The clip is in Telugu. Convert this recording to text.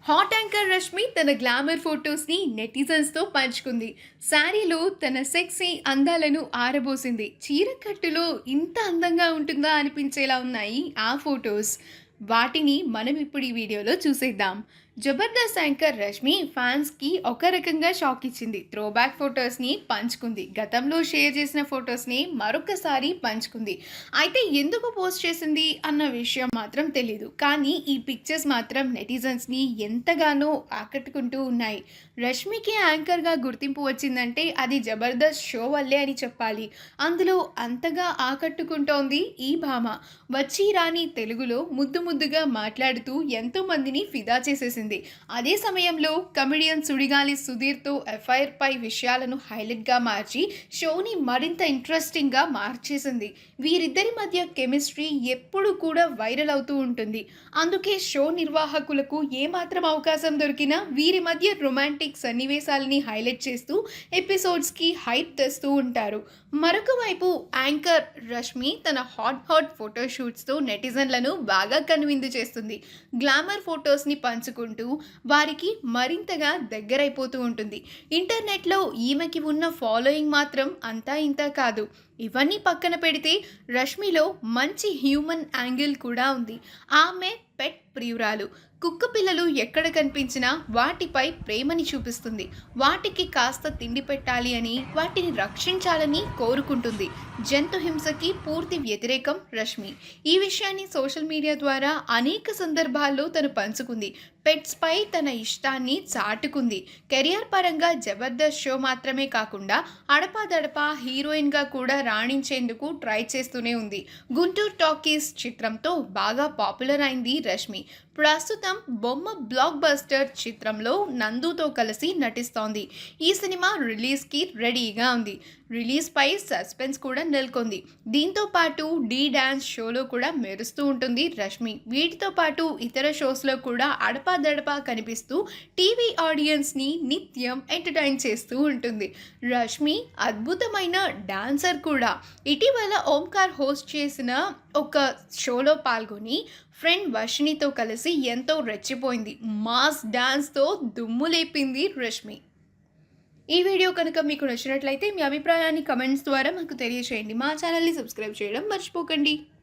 హాట్ యాంకర్ రష్మి తన గ్లామర్ ఫొటోస్ని నెటిజన్స్తో పంచుకుంది. శారీలో తన సెక్సీ అందాలను ఆరబోసింది. చీరకట్టులో ఇంత అందంగా ఉంటుందా అనిపించేలా ఉన్నాయి ఆ ఫొటోస్. వాటిని మనం ఇప్పుడు ఈ వీడియోలో చూసేద్దాం. జబర్దస్త్ యాంకర్ రష్మి ఫ్యాన్స్కి ఒక రకంగా షాక్ ఇచ్చింది. త్రోబ్యాక్ ఫొటోస్ని పంచుకుంది. గతంలో షేర్ చేసిన ఫొటోస్ని మరొకసారి పంచుకుంది. అయితే ఎందుకు పోస్ట్ చేసింది అన్న విషయం మాత్రం తెలీదు. కానీ ఈ పిక్చర్స్ మాత్రం నెటిజన్స్ని ఎంతగానో ఆకట్టుకుంటూ ఉన్నాయి. రష్మికి యాంకర్గా గుర్తింపు వచ్చిందంటే అది జబర్దస్త్ షో వల్లే అని చెప్పాలి. అందులో అంతగా ఆకట్టుకుంటోంది ఈ భామ. వచ్చి రాని తెలుగులో ముద్దు ముద్దుగా మాట్లాడుతూ ఎంతో మందిని ఫిదా చేసేసింది. అదే సమయంలో కమెడియన్ సుడిగాలి సుధీర్తో ఎఫ్ఐఆర్ పై విషయాలను హైలైట్గా మార్చి షోని మరింత ఇంట్రెస్టింగ్గా మార్చేసింది. వీరిద్దరి మధ్య కెమిస్ట్రీ ఎప్పుడు కూడా వైరల్ అవుతూ ఉంటుంది. అందుకే షో నిర్వాహకులకు ఏమాత్రం అవకాశం దొరికినా వీరి మధ్య రొమాంటిక్ సన్నివేశాలని హైలైట్ చేస్తూ ఎపిసోడ్స్కి హైప్ తెస్తూ ఉంటారు. మరొక వైపు యాంకర్ రష్మి తన హాట్ ఫోటోషూట్స్తో నెటిజన్లను బాగా కనువిందు చేస్తుంది. గ్లామర్ ఫొటోస్ని పంచుకుంటూ వారికి మరింతగా దగ్గరైపోతూ ఉంటుంది. ఇంటర్నెట్లో ఈమెకి ఉన్న ఫాలోయింగ్ మాత్రం అంతా ఇంత కాదు. ఇవన్నీ పక్కన పెడితే రష్మిలో మంచి హ్యూమన్ యాంగిల్ కూడా ఉంది. ఆమె పెట్ ప్రియురాలు. కుక్క పిల్లలు ఎక్కడ కనిపించినా వాటిపై ప్రేమని చూపిస్తుంది. వాటికి కాస్త తిండి పెట్టాలి అని, వాటిని రక్షించాలని కోరుకుంటుంది. జంతు హింసకి పూర్తి వ్యతిరేకం రష్మి. ఈ విషయాన్ని సోషల్ మీడియా ద్వారా అనేక సందర్భాల్లో తను పంచుకుంది. పెట్స్పై తన ఇష్టాన్ని చాటుకుంది. కెరియర్ పరంగా జబర్దస్త్ షో మాత్రమే కాకుండా అడపాదడపా హీరోయిన్గా కూడా రాణించేందుకు ట్రై చేస్తూనే ఉంది. గుంటూరు టాకీస్ చిత్రంతో బాగా పాపులర్ అయింది రష్మి. ప్రస్తుతం బొమ్మ బ్లాక్ బస్టర్ చిత్రంలో నందుతో కలిసి నటిస్తోంది. ఈ సినిమా రిలీజ్కి రెడీగా ఉంది. రిలీజ్పై సస్పెన్స్ కూడా నెలకొంది. దీంతో పాటు డీ డాన్స్ షోలో కూడా మెరుస్తూ ఉంటుంది రష్మి. వీటితో పాటు ఇతర షోస్లో కూడా అడపాదడపా కనిపిస్తూ టీవీ ఆడియన్స్ని నిత్యం ఎంటర్టైన్ చేస్తూ ఉంటుంది. రష్మి అద్భుతమైన డాన్సర్ కూడా. ఇటీవల ఓంకార్ హోస్ట్ చేసిన ఒక షోలో పాల్గొని ఫ్రెండ్ వర్షిణితో కలిసి ఎంతో రెచ్చిపోయింది. మాస్ డాన్స్తో దుమ్ము లేపింది రష్మి. ఈ వీడియో కనుక మీకు నచ్చినట్లయితే మీ అభిప్రాయాన్ని కమెంట్స్ ద్వారా మాకు తెలియజేయండి. మా ఛానల్ని సబ్స్క్రైబ్ చేయడం మర్చిపోకండి.